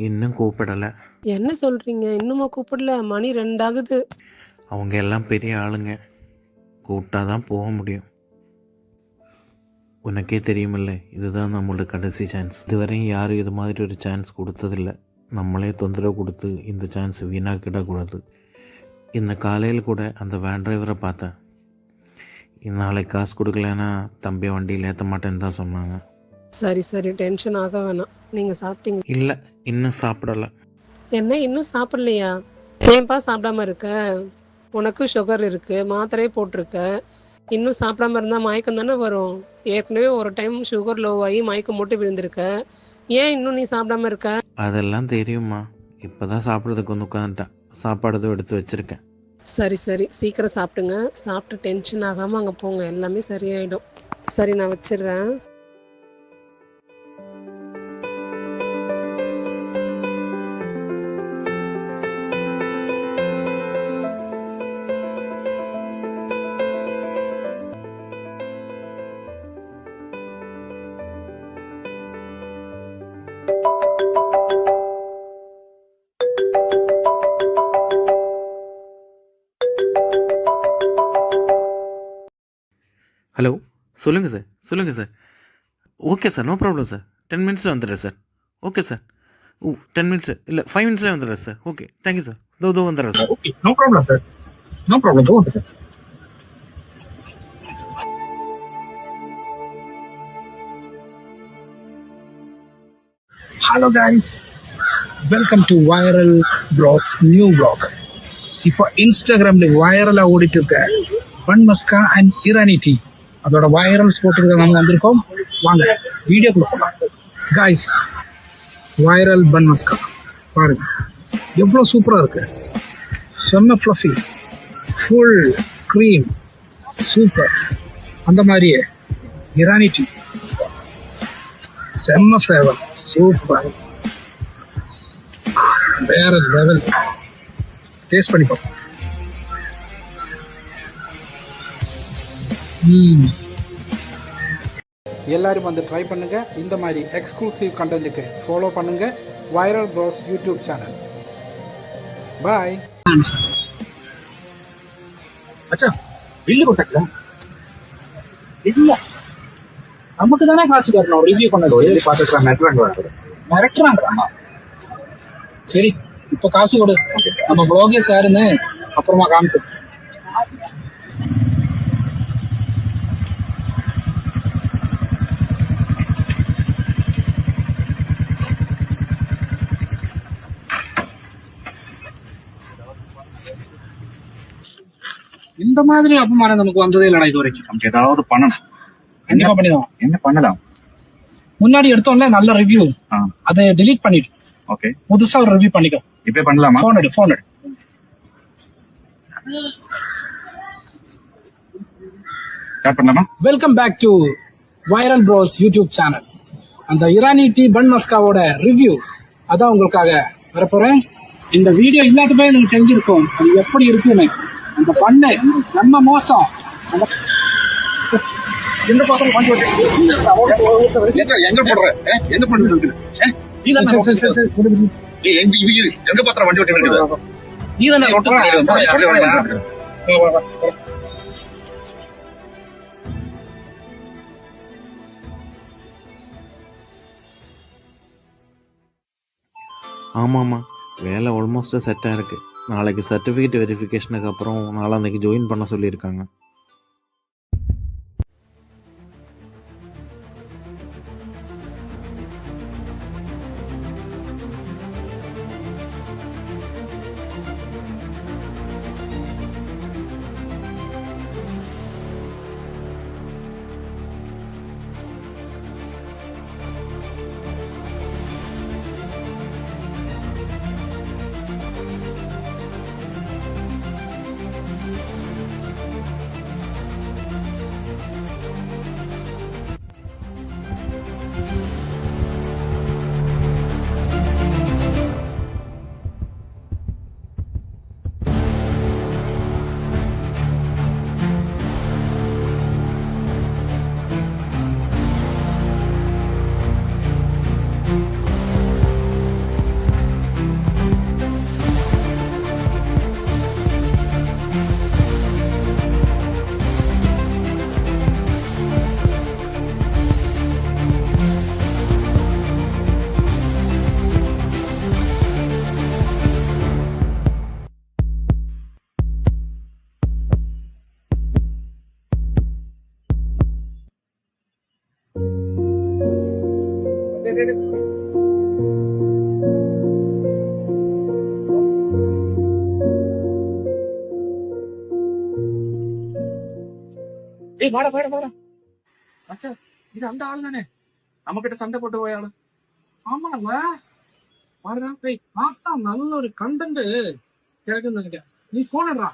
இன்னும் கூப்பிடலை. என்ன சொல்றீங்க? இன்னுமா கூப்பிடல? மணி 2 ஆகுது. அவங்க எல்லாம் பெரிய ஆளுங்க, கூப்பிட்டா தான் போக முடியும். உனக்கே தெரியுமில்ல, இதுதான் நம்மளோட கடைசி சான்ஸ். இதுவரையும் யாரும் இது மாதிரி ஒரு சான்ஸ் கொடுத்ததில்லை. நம்மளே தொந்தரவு கொடுத்து இந்த சான்ஸ் வீணாக்கிடக்கூடாது. இந்த காலையில் கூட அந்த வேன் டிரைவரை பார்த்தேன். நாளைக்கு காசு கொடுக்கலன்னா தம்பி வண்டியில் ஏற்ற மாட்டேன்னு தான் சொன்னாங்க. சரி சரி, டென்ஷன் ஆக வேணாம். நீங்க சாப்பிட்டீங்க? இல்லை, இன்னும் சாப்பிடலை. என்ன இன்னும் சாப்பிடலையா? ஏன்பா சாப்பிடாம இருக்க? உனக்கு சுகர் இருக்கு, மாத்திரையே போட்டிருக்க. இன்னும் சாப்பிடாம இருந்தா மயக்கம் தானே வரும். ஏற்கனவே ஒரு டைம் சுகர் லோ ஆகி மயக்கம் போட்டு விழுந்திருக்க. ஏன் இன்னும் நீ சாப்பிடாம இருக்க? அதெல்லாம் தெரியுமா, இப்போ தான் சாப்பிட்றதுக்கு வந்து உட்காந்துட்டேன். சாப்பாடு எடுத்து வச்சுருக்கேன். சரி சரி, சீக்கிரம் சாப்பிடுங்க. சாப்பிட்டு டென்ஷன் ஆகாம அங்கே போங்க, எல்லாமே சரியாயிடும். சரி, நான் வச்சிடுறேன். ஹலோ, சொல்லுங்கள் sir. Okay sir, no problem sir. 10 மினிட்ஸில் வந்துடுறேன் சார். Okay sir. 10 மினிட்ஸ் இல்லை, 5 மினிட்ஸ்லேயே வந்துடுறேன் சார். Okay, thank you sir. தோ வந்துடுறேன் sir. Okay, no problem, sir. No problem. Go on, sir. Hello, guys. Welcome to Viral Bros new vlog. இப்போ இன்ஸ்டாகிராம்ல வைரலா ஓடிட்டு இருக்க பன் மஸ்கா அண்ட் இரானி டீ அதோட வைரல் ஸ்பாட்டுக்கு நாங்கள் வந்திருக்கோம். வாங்க வீடியோக்குள்ள போகலாம். காய்ஸ், வைரல் பன் மஸ்கா பாருங்க எவ்வளோ சூப்பராக இருக்கு. செம்ம ஃப்ளஃபி, ஃபுல் க்ரீம், சூப்பர். அந்த மாதிரியே இரானி டீ செம்ம ஃப்ளேவர், சூப்பர், வேற லெவல். டேஸ்ட் பண்ணி பார்ப்போம். எல்லாரும் வந்து ட்ரை பண்ணுங்க. இந்த மாதிரி எக்ஸ்க்ளூசிவ் கண்டென்ட்டுக்கு ஃபாலோ பண்ணுங்க வைரல் ப்ரோஸ் யூடியூப் சேனல். பாய். அச்சா, பில்லு கொட்டக்கல இல்ல, நமக்கு தானே காசு தரணும். ரிவ்யூ பண்ணது பார்த்துக்கலாம். மிரட்டுறாங்க. சரி, இப்போ காசு கொடு. நம்ம ப்ளாகே சாருன்னு அப்புறமா காமிப்போம். இந்த மாதிரி அப்பமானம் நமக்கு வந்ததே இல்லடா இது வரைக்கும். நமக்கு ஏதாவது பண்ணணும். என்ன பண்ணலாம்? முன்னாடி எடுத்தோம்ல நல்ல ரிவ்யூ, அதை டெலீட் பண்ணிட்டு ஓகே, புதுசா ஒரு ரிவ்யூ பண்ணிக்கோ. இப்ப பண்ணலாமா? போன் எடு. ஸ்டார்ட் பண்ணலாமா? Welcome back to viral bros YouTube channel. அந்த இரானி டீ பன் மஸ்காவோட ரிவ்யூ அதான் உங்களுக்காக வரப்போறேன். இந்த வீடியோ இல்லாதப்பே எனக்கு தெரிஞ்சிருக்கும் அது எப்படி இருக்குன்னு. அந்த பண்ணு செம்ம மோசம். எந்த பக்கம் வண்டி எங்க போடுற என்ன பண்ணிட்டு இருக்குது? எங்க பத்திரம் வண்டி ஓட்டி இருக்குது? நீ தானே ஆமாம்மா, வேலை ஆல்மோஸ்ட்டாக செட்டாக இருக்குது. நாளைக்கு சர்டிஃபிகேட் வெரிஃபிகேஷனுக்கு அப்புறம் நாளான்னைக்கு ஜாயின் பண்ண சொல்லியிருக்காங்க. ஏய் வாடா வாடா வாடா அச்சா, இது அந்த ஆள் தானே நம்ம கிட்ட சண்டை போட்டு போய ஆளு. ஆமாங்க, பாருடா. பார்த்தா நல்ல ஒரு கண்டென்ட் கிடைக்கும் நினைக்கிறேன். நீ போனடா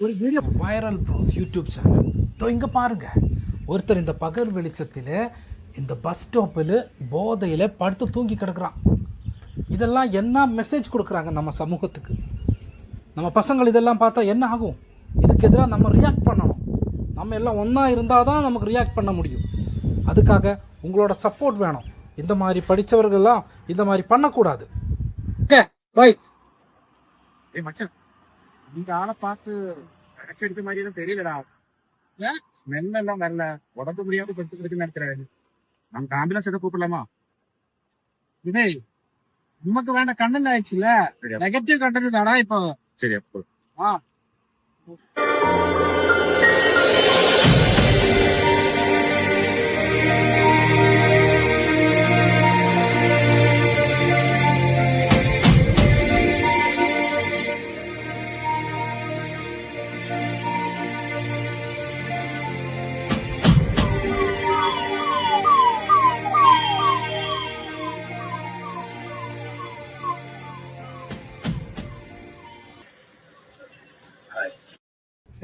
ஒரு video. Viral bros YouTube channel. இப்போ இங்கே பாருங்க, ஒருத்தர் இந்த பகல் வெளிச்சத்தில் இந்த பஸ் ஸ்டாப்பில் போதையில் படுத்து தூங்கி கிடக்குறான். இதெல்லாம் என்ன மெசேஜ் கொடுக்குறாங்க நம்ம சமூகத்துக்கு? நம்ம பசங்கள் இதெல்லாம் பார்த்தா என்ன ஆகும்? இதுக்கு எதிராக நம்ம ரியாக்ட் பண்ணணும். நம்ம எல்லாம் ஒன்றா இருந்தால் தான் நமக்கு ரியாக்ட் பண்ண முடியும். அதுக்காக உங்களோட சப்போர்ட் வேணும். இந்த மாதிரி படித்தவர்கள்லாம் இந்த மாதிரி பண்ணக்கூடாது. Okay bye. ஏய் மச்சான், இந்த ஆளை பார்த்து கரெக்ட் எடுத்த மாதிரி எதுவும் தெரியலடா. ஏன் ஸ்மெல் எல்லாம் வரல, உடம்பு முடியாம படுத்து நடத்துறாரு. நமக்கு ஆம்புலன்ஸ் எதை கூப்பிடலாமா? வினய், நமக்கு வேண்ட கண்டென்ட் ஆயிடுச்சுல, நெகட்டிவ் கண்டென்ட் தானா இப்போ? சரி அப்போ ஆ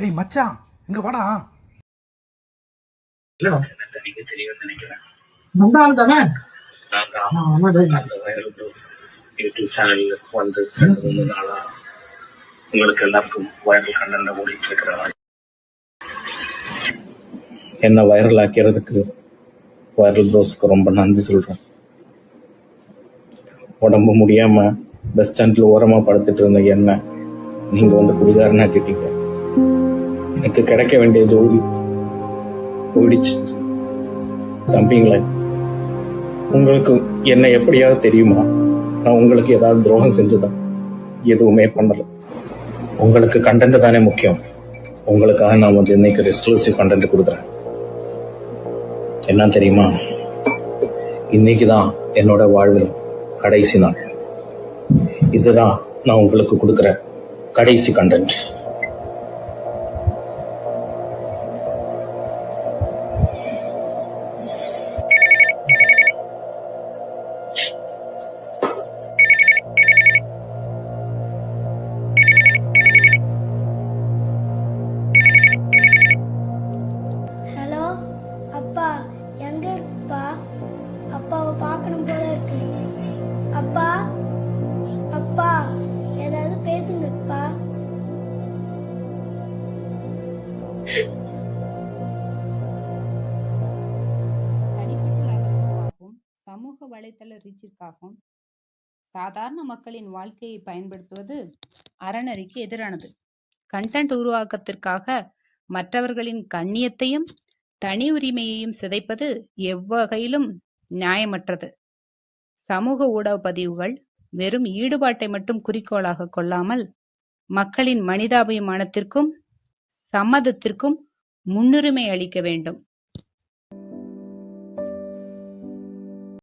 ஏய் மச்சான், இங்க வாடா. இல்லடா, நம்ம ஆள் தானே? அந்த வைரல் ப்ரோஸ் யூடியூப் சேனல் வந்து 2-3 நாளா உங்களுக்கு எல்லாருக்கும் வைரல் கண்டென்ட் ஓடிட்டு இருக்கிறாங்க. என்ன வைரல் ஆக்கிறதுக்கு வைரல் ப்ரோஸ்க்கு ரொம்ப நன்றி சொல்றேன். உடம்பு முடியாம பஸ் ஸ்டாண்ட்ல ஓரமா படுத்துட்டு இருந்த என்ன நீங்க வந்து குடிகாரனா கேட்டீங்க. எனக்கு கிடைக்க வேண்டிய ஜோடி ஓடிச்சு. தம்பிங்களே, உங்களுக்கு என்ன எப்படியாவது தெரியுமா? நான் உங்களுக்கு ஏதாவது துரோகம் செஞ்சதா? எதுவுமே பண்ணல. உங்களுக்கு கண்டென்ட் தானே முக்கியம். உங்களுக்காக நான் வந்து இன்னைக்கு எக்ஸ்க்ளூசிவ் கண்டென்ட் கொடுக்குறேன். என்ன தெரியுமா? இன்னைக்கு தான் என்னோட வாழ்வில் கடைசி நாள். இதுதான் நான் உங்களுக்கு கொடுக்குற கடைசி கண்டென்ட். ஹலோ அப்பா, எங்க இருப்பா? அப்பாவை பார்க்கணும் போல இருக்கு. அப்பா அப்பா, ஏதாவது பேசுங்கப்பா. தனிப்பட்ட லாபத்திற்காகவும் சமூக வலைத்தள ரீச்சிற்காகவும் சாதாரண மக்களின் வாழ்க்கையை பயன்படுத்துவது அறநெறிக்கு எதிரானது. கண்டென்ட் உருவாக்கத்திற்காக மற்றவர்களின் கண்ணியத்தையும் தனி உரிமையையும் சிதைப்பது எவ்வகையிலும் நியாயமற்றது. சமூக ஊடக பதிவுகள் வெறும் ஈடுபாட்டை மட்டும் குறிக்கோளாக கொள்ளாமல் மக்களின் மனிதாபிமானத்திற்கும் சம்மதத்திற்கும் முன்னுரிமை அளிக்க வேண்டும்.